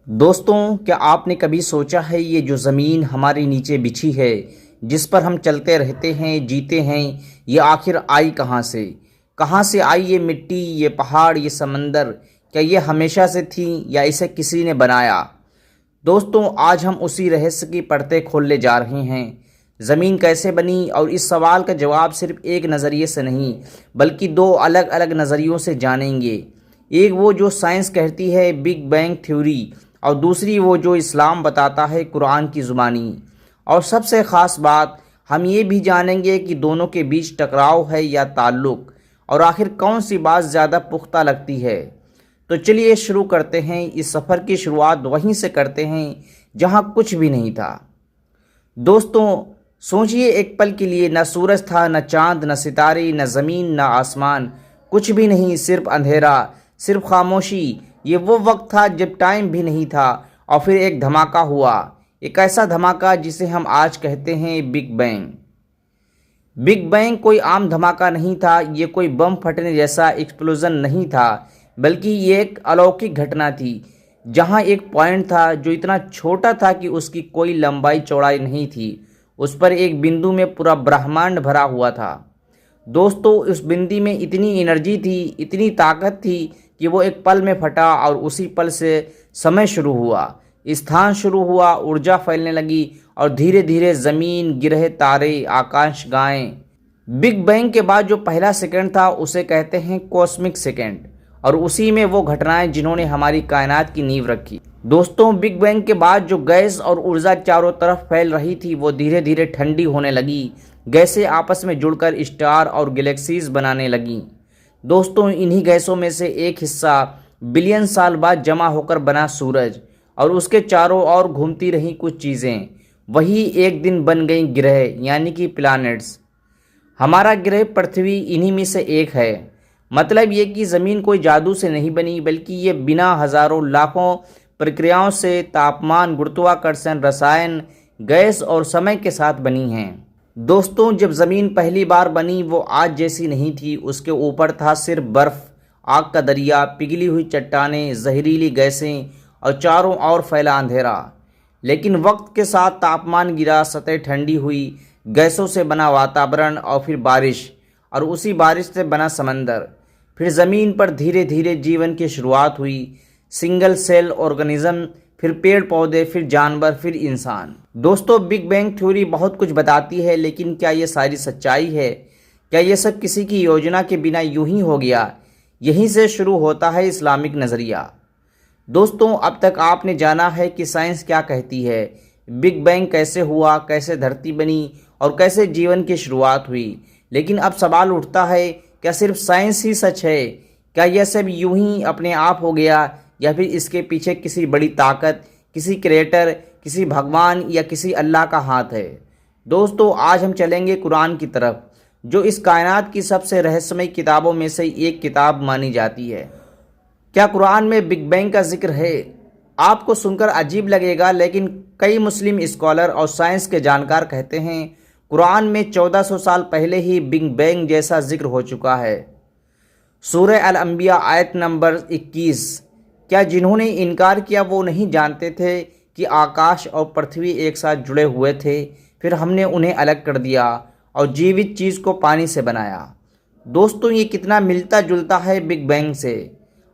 दोस्तों, क्या आपने कभी सोचा है ये जो ज़मीन हमारे नीचे बिछी है, जिस पर हम चलते रहते हैं, जीते हैं, ये आखिर आई कहाँ से? कहाँ से आई ये मिट्टी, ये पहाड़, ये समंदर? क्या ये हमेशा से थी या इसे किसी ने बनाया? दोस्तों, आज हम उसी रहस्य की परतें खोलने जा रहे हैं। ज़मीन कैसे बनी, और इस सवाल का जवाब सिर्फ एक नज़रिए से नहीं बल्कि दो अलग अलग नज़रियों से जानेंगे। एक वो जो साइंस कहती है, बिग बैंग थ्योरी, और दूसरी वो जो इस्लाम बताता है, कुरान की ज़ुबानी। और सबसे ख़ास बात, हम ये भी जानेंगे कि दोनों के बीच टकराव है या ताल्लुक़, और आखिर कौन सी बात ज़्यादा पुख्ता लगती है। तो चलिए शुरू करते हैं। इस सफ़र की शुरुआत वहीं से करते हैं जहां कुछ भी नहीं था। दोस्तों, सोचिए एक पल के लिए, न सूरज था, न चांद, न सितारे, न ज़मीन, न आसमान, कुछ भी नहीं, सिर्फ अंधेरा, सिर्फ खामोशी। ये वो वक्त था जब टाइम भी नहीं था, और फिर एक धमाका हुआ। एक ऐसा धमाका जिसे हम आज कहते हैं बिग बैंग। बिग बैंग कोई आम धमाका नहीं था, ये कोई बम फटने जैसा एक्सप्लोजन नहीं था, बल्कि ये एक अलौकिक घटना थी जहां एक पॉइंट था जो इतना छोटा था कि उसकी कोई लंबाई चौड़ाई नहीं थी। उस पर एक बिंदु में पूरा ब्रह्मांड भरा हुआ था। दोस्तों, उस बिंदु में इतनी एनर्जी थी, इतनी ताकत थी कि वो एक पल में फटा, और उसी पल से समय शुरू हुआ, स्थान शुरू हुआ, ऊर्जा फैलने लगी, और धीरे धीरे ज़मीन, गिरह, तारे, आकाश गायें। बिग बैंग के बाद जो पहला सेकंड था उसे कहते हैं कॉस्मिक सेकंड, और उसी में वो घटनाएं जिन्होंने हमारी कायनात की नींव रखी। दोस्तों, बिग बैंग के बाद जो गैस और ऊर्जा चारों तरफ फैल रही थी वो धीरे धीरे ठंडी होने लगी। गैसें आपस में जुड़कर स्टार और गैलेक्सीज बनाने लगीं। दोस्तों, इन्हीं गैसों में से एक हिस्सा बिलियन साल बाद जमा होकर बना सूरज, और उसके चारों ओर घूमती रहीं कुछ चीज़ें। वही एक दिन बन गई ग्रह, यानी कि प्लैनेट्स। हमारा ग्रह पृथ्वी इन्हीं में से एक है। मतलब ये कि ज़मीन कोई जादू से नहीं बनी, बल्कि ये बिना हज़ारों लाखों प्रक्रियाओं से तापमान, गुरुत्वाकर्षण, रसायन, गैस और समय के साथ बनी हैं। दोस्तों, जब ज़मीन पहली बार बनी वो आज जैसी नहीं थी। उसके ऊपर था सिर्फ बर्फ़, आग का दरिया, पिघली हुई चट्टानें, जहरीली गैसें, और चारों ओर फैला अंधेरा। लेकिन वक्त के साथ तापमान गिरा, सतह ठंडी हुई, गैसों से बना वातावरण, और फिर बारिश, और उसी बारिश से बना समंदर। फिर ज़मीन पर धीरे धीरे जीवन की शुरुआत हुई। सिंगल सेल ऑर्गेनिज्म, फिर पेड़ पौधे, फिर जानवर, फिर इंसान। दोस्तों, बिग बैंग थ्योरी बहुत कुछ बताती है, लेकिन क्या ये सारी सच्चाई है? क्या ये सब किसी की योजना के बिना यूं ही हो गया? यहीं से शुरू होता है इस्लामिक नज़रिया। दोस्तों, अब तक आपने जाना है कि साइंस क्या कहती है, बिग बैंग कैसे हुआ, कैसे धरती बनी, और कैसे जीवन की शुरुआत हुई। लेकिन अब सवाल उठता है, क्या सिर्फ साइंस ही सच है? क्या यह सब यूं ही अपने आप हो गया, या फिर इसके पीछे किसी बड़ी ताकत, किसी क्रिएटर, किसी भगवान या किसी अल्लाह का हाथ है? दोस्तों, आज हम चलेंगे कुरान की तरफ, जो इस कायनात की सबसे रहस्यमय किताबों में से एक किताब मानी जाती है। क्या कुरान में बिग बैंग का जिक्र है? आपको सुनकर अजीब लगेगा, लेकिन कई मुस्लिम स्कॉलर और साइंस के जानकार कहते हैं कुरान में 1400 साल पहले ही बिग बैंग जैसा जिक्र हो चुका है। सूरह अल अंबिया आयत नंबर 21। क्या जिन्होंने इनकार किया वो नहीं जानते थे कि आकाश और पृथ्वी एक साथ जुड़े हुए थे, फिर हमने उन्हें अलग कर दिया और जीवित चीज़ को पानी से बनाया। दोस्तों, ये कितना मिलता जुलता है बिग बैंग से।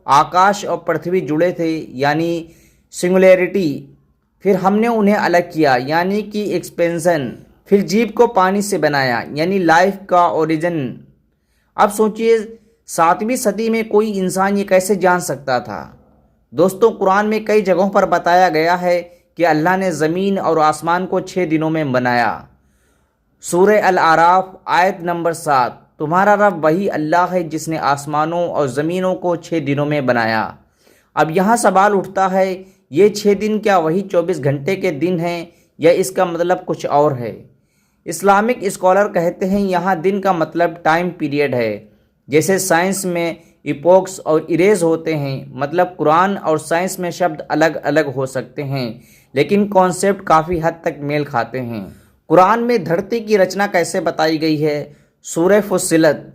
आकाश और पृथ्वी जुड़े थे, यानी सिंगुलैरिटी। फिर हमने उन्हें अलग किया, यानी कि एक्सपेंशन। फिर जीव को पानी से बनाया, यानी लाइफ का ओरिजिन। अब सोचिए, 7वीं सदी में कोई इंसान ये कैसे जान सकता था? दोस्तों, कुरान में कई जगहों पर बताया गया है कि अल्लाह ने ज़मीन और आसमान को 6 दिनों में बनाया। सूरह अल आराफ आयत नंबर 7। तुम्हारा रब वही अल्लाह है जिसने आसमानों और ज़मीनों को 6 दिनों में बनाया। अब यहाँ सवाल उठता है, ये 6 दिन क्या वही 24 घंटे के दिन हैं, या इसका मतलब कुछ और है? इस्लामिक स्कॉलर कहते हैं यहाँ दिन का मतलब टाइम पीरियड है। जैसे साइंस में इपोक्स और इरेज होते हैं, मतलब कुरान और साइंस में शब्द अलग अलग हो सकते हैं, लेकिन कॉन्सेप्ट काफ़ी हद तक मेल खाते हैं। कुरान में धरती की रचना कैसे बताई गई है? सूरह फुस्सिलत।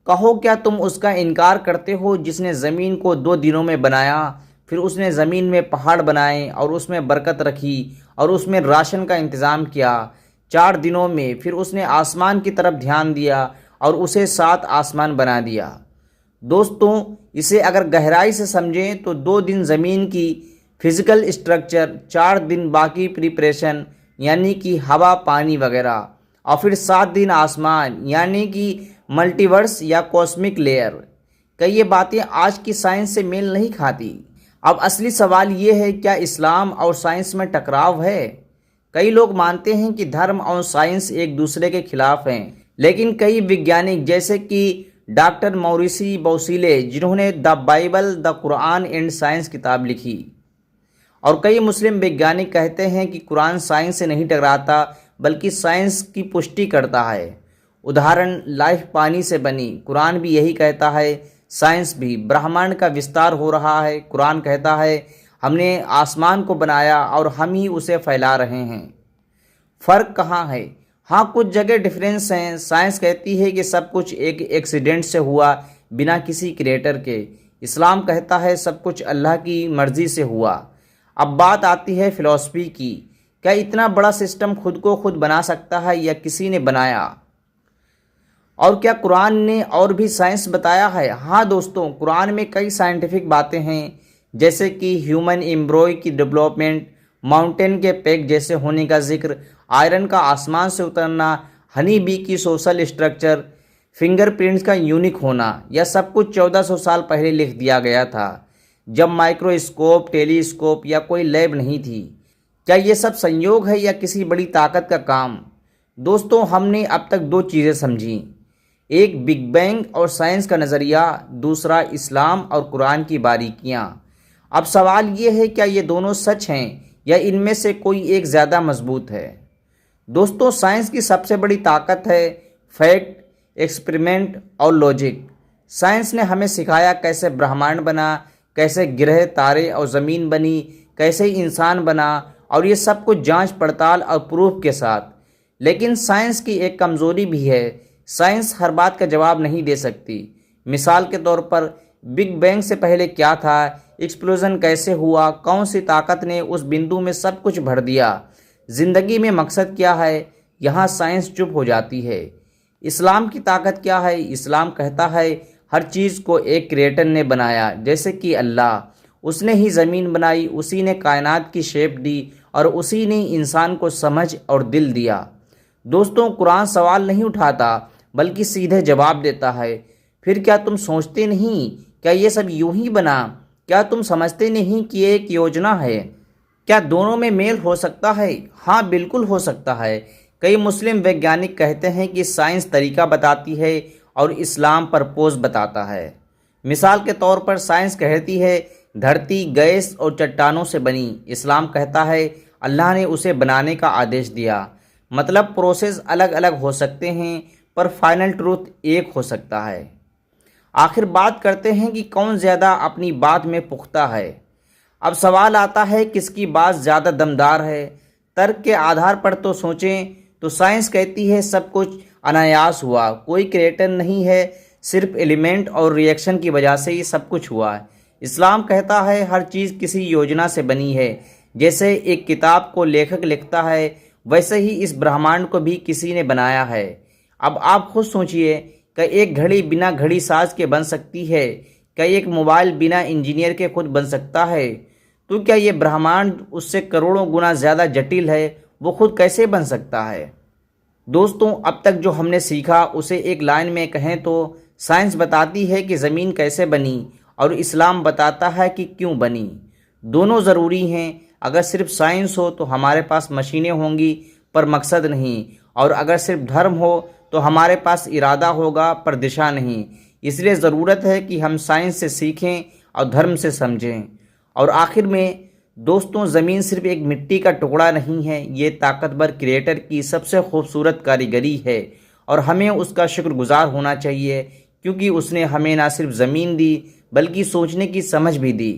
कहो, क्या तुम उसका इनकार करते हो जिसने ज़मीन को 2 दिनों में बनाया, फिर उसने ज़मीन में पहाड़ बनाए और उसमें बरकत रखी और उसमें राशन का इंतज़ाम किया। 4 दिनों में फिर उसने आसमान की तरफ ध्यान दिया और उसे 7 आसमान बना दिया। दोस्तों, इसे अगर गहराई से समझें तो 2 दिन ज़मीन की फिज़िकल स्ट्रक्चर, 4 दिन बाकी प्रिपरेशन यानी कि हवा पानी वगैरह, और फिर 7 दिन आसमान यानी कि मल्टीवर्स या कॉस्मिक लेयर। कई ये बातें आज की साइंस से मेल नहीं खाती। अब असली सवाल ये है, क्या इस्लाम और साइंस में टकराव है? कई लोग मानते हैं कि धर्म और साइंस एक दूसरे के खिलाफ हैं, लेकिन कई वैज्ञानिक जैसे कि डॉक्टर मौरिसी बौसीले, जिन्होंने the Bible the Quran and science किताब लिखी, और कई मुस्लिम वैज्ञानिक कहते हैं कि कुरान साइंस से नहीं टकराता बल्कि साइंस की पुष्टि करता है। उदाहरण, लाइफ पानी से बनी, कुरान भी यही कहता है। साइंस भी, ब्रह्मांड का विस्तार हो रहा है, कुरान कहता है हमने आसमान को बनाया और हम ही उसे फैला रहे हैं। फ़र्क कहाँ है? हाँ, कुछ जगह डिफरेंस हैं। साइंस कहती है कि सब कुछ एक एक्सीडेंट से हुआ, बिना किसी क्रिएटर के। इस्लाम कहता है सब कुछ अल्लाह की मर्ज़ी से हुआ। अब बात आती है फ़िलॉसफी की। क्या इतना बड़ा सिस्टम खुद को खुद बना सकता है या किसी ने बनाया? और क्या कुरान ने और भी साइंस बताया है? हाँ दोस्तों, कुरान में कई साइंटिफिक बातें हैं, जैसे कि ह्यूमन एम्ब्रियो की डेवलपमेंट, माउंटेन के पेग जैसे होने का जिक्र, आयरन का आसमान से उतरना, हनी बी की सोशल स्ट्रक्चर, फिंगरप्रिंट्स का यूनिक होना। यह सब कुछ 1400 साल पहले लिख दिया गया था, जब माइक्रोस्कोप, टेलीस्कोप या कोई लैब नहीं थी। क्या ये सब संयोग है या किसी बड़ी ताकत का काम? दोस्तों, हमने अब तक 2 चीज़ें समझी, एक बिग बैंग और साइंस का नज़रिया, दूसरा इस्लाम और कुरान की बारीकियाँ। अब सवाल ये है, क्या ये दोनों सच हैं या इनमें से कोई एक ज़्यादा मजबूत है? दोस्तों, साइंस की सबसे बड़ी ताकत है फैक्ट, एक्सपेरिमेंट और लॉजिक। साइंस ने हमें सिखाया कैसे ब्रह्मांड बना, कैसे ग्रह, तारे और ज़मीन बनी, कैसे इंसान बना, और ये सब कुछ जांच पड़ताल और प्रूफ के साथ। लेकिन साइंस की एक कमज़ोरी भी है, साइंस हर बात का जवाब नहीं दे सकती। मिसाल के तौर पर, बिग बैंग से पहले क्या था, एक्सप्लोजन कैसे हुआ, कौन सी ताकत ने उस बिंदु में सब कुछ भर दिया, ज़िंदगी में मकसद क्या है, यहाँ साइंस चुप हो जाती है। इस्लाम की ताकत क्या है? इस्लाम कहता है हर चीज़ को एक क्रिएटर ने बनाया, जैसे कि अल्लाह। उसने ही ज़मीन बनाई, उसी ने कायनात की शेप दी और उसी ने इंसान को समझ और दिल दिया। दोस्तों, कुरान सवाल नहीं उठाता बल्कि सीधे जवाब देता है। फिर क्या तुम सोचते नहीं, क्या ये सब यूं ही बना? क्या तुम समझते नहीं कि ये एक योजना है? क्या दोनों में मेल हो सकता है? हाँ, बिल्कुल हो सकता है। कई मुस्लिम वैज्ञानिक कहते हैं कि साइंस तरीका बताती है और इस्लाम पर्पोज बताता है। मिसाल के तौर पर, साइंस कहती है धरती गैस और चट्टानों से बनी, इस्लाम कहता है अल्लाह ने उसे बनाने का आदेश दिया। मतलब प्रोसेस अलग अलग हो सकते हैं पर फाइनल ट्रूथ एक हो सकता है। आखिर बात करते हैं कि कौन ज़्यादा अपनी बात में पुख्ता है। अब सवाल आता है किसकी बात ज़्यादा दमदार है। तर्क के आधार पर तो सोचें तो साइंस कहती है सब कुछ अनायास हुआ, कोई क्रिएटर नहीं है, सिर्फ एलिमेंट और रिएक्शन की वजह से ये सब कुछ हुआ। इस्लाम कहता है हर चीज़ किसी योजना से बनी है, जैसे एक किताब को लेखक लिखता है वैसे ही इस ब्रह्मांड को भी किसी ने बनाया है। अब आप खुद सोचिए, क्या एक घड़ी बिना घड़ी साज के बन सकती है? क्या एक मोबाइल बिना इंजीनियर के खुद बन सकता है? तो क्या ये ब्रह्मांड उससे करोड़ों गुना ज़्यादा जटिल है, वो खुद कैसे बन सकता है? दोस्तों, अब तक जो हमने सीखा उसे एक लाइन में कहें तो साइंस बताती है कि ज़मीन कैसे बनी और इस्लाम बताता है कि क्यों बनी। दोनों ज़रूरी हैं। अगर सिर्फ साइंस हो तो हमारे पास मशीनें होंगी पर मकसद नहीं, और अगर सिर्फ धर्म हो तो हमारे पास इरादा होगा पर दिशा नहीं। इसलिए ज़रूरत है कि हम साइंस से सीखें और धर्म से समझें। और आखिर में दोस्तों, ज़मीन सिर्फ एक मिट्टी का टुकड़ा नहीं है, ये ताकतवर क्रिएटर की सबसे खूबसूरत कारीगरी है और हमें उसका शुक्रगुजार होना चाहिए, क्योंकि उसने हमें ना सिर्फ ज़मीन दी बल्कि सोचने की समझ भी दी।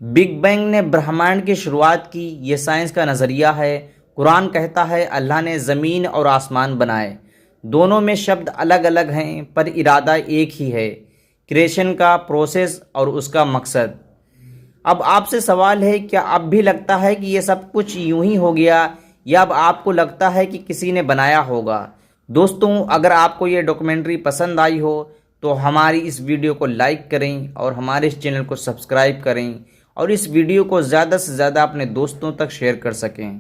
बिग बैंग ने ब्रह्मांड की शुरुआत की, ये साइंस का नज़रिया है। कुरान कहता है अल्लाह ने ज़मीन और आसमान बनाए। दोनों में शब्द अलग अलग हैं पर इरादा एक ही है, क्रिएशन का प्रोसेस और उसका मकसद। अब आपसे सवाल है, क्या अब भी लगता है कि ये सब कुछ यूं ही हो गया, या अब आपको लगता है कि किसी ने बनाया होगा? दोस्तों, अगर आपको ये डॉक्यूमेंट्री पसंद आई हो तो हमारी इस वीडियो को लाइक करें और हमारे इस चैनल को सब्सक्राइब करें और इस वीडियो को ज़्यादा से ज़्यादा अपने दोस्तों तक शेयर कर सकें।